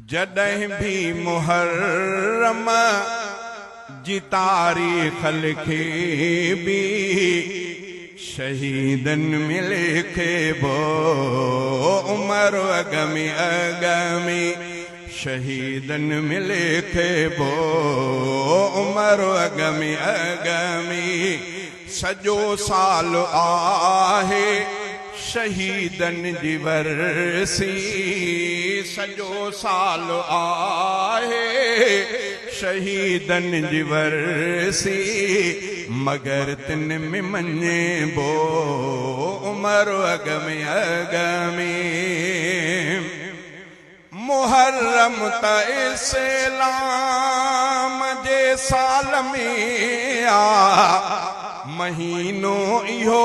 जॾहिं भी मुहर्रम जी तारीख़ लिखे भी शहीदन में लिखे बो उमर अगमी अगमी शहीदन में लिखे बो उमर अगमी अगमी सजो साल आहे शहीदन जी वरसी सजो साल आहे शहीदन जी वरसी मगर तिन में मने बो उमर अगमी अगमी मुहर्रम त इस्लाम जे साल में आ महीनो इहो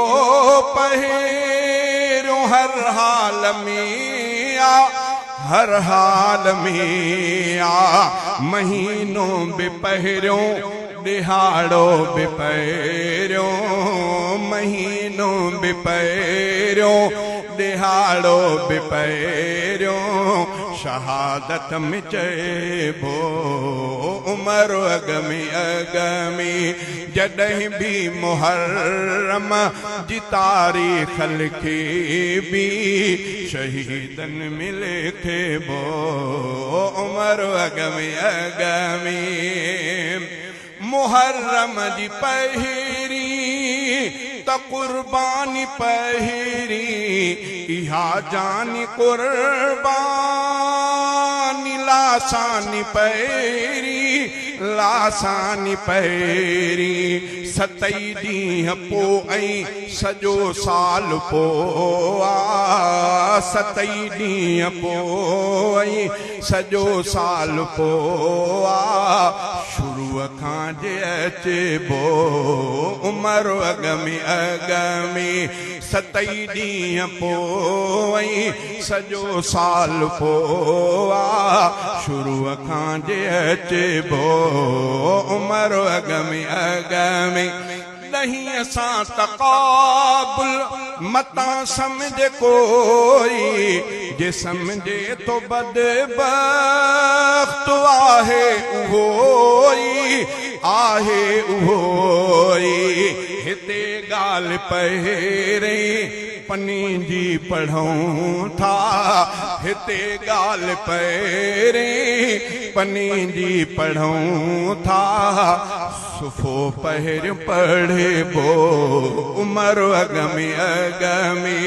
पहिरियों हर हाल में आ हर हाल में आ महीनो बि पहिरियों दिहाड़ो बि पहिरियों महीनो बि पहिरियों दिहाड़ो बि पहिरियों शहादत में चइबो उमर अगमी अगमी जॾहिं भी मुहर्रम जी तारीख़ लिखे भी शहीदन में लिखे बो उमर अगमी अगमी मुहर्रम जी पहिरी त कुर्बानी पहिरी इहा जानी कुर्बानी लासानी पहिरी लासानी पहिरी सतई ॾींहं पोइ सजो साल पोइ आ सतई ॾींहं पोइ सजो साल पोइ आ शुरूअ खां जे अचबो उमर अगमी अगमी सतई ॾींहं पोइ सजो साल पोइ आ शुरूअ खां जे अचबो उमर अगमी अगमी नहीं असां तक़ाबुल मता समझ कोई जे समझे तो बदबख्त आहे उहोई आहे उहोई हिते ॻाल्हि पहिरें पनी जी पढ़ूं था हिते ॻाल्हि पहिरें पनी जी पढ़ूं था सुफ़ो पहिरियों पढ़े बो उमर अगमी अगमी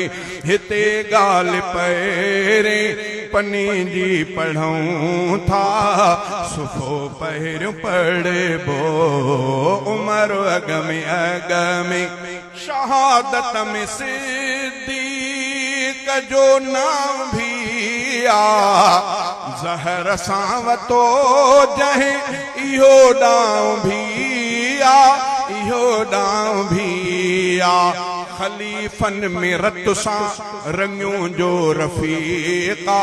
हिते ॻाल्हि पहिरें पनी जी पढ़ूं था सुफ़ो पहिरियों पढ़े बो उमर अगमी अगमी शहादत में सिद्दीक़ जो नाम भी आ ज़हर सां वतो जंहिं इहो ॾांहुं भी आ इहो ॾांहुं भी आ खलीफन में रत सां रंगियों जो रफ़ीक़ा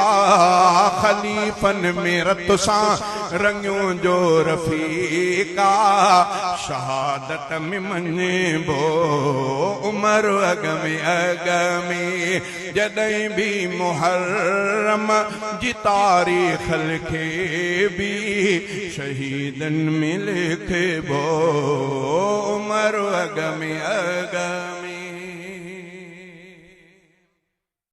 खलीफन में रत सां रंगियों जो रफ़ीक़ा शहादत में मने बो उमर अगमी अगमी जॾहिं भी मुहर्रम जी तारीख़ लिखे भी शहीदन में लिखे बो उमर अगमी अगमी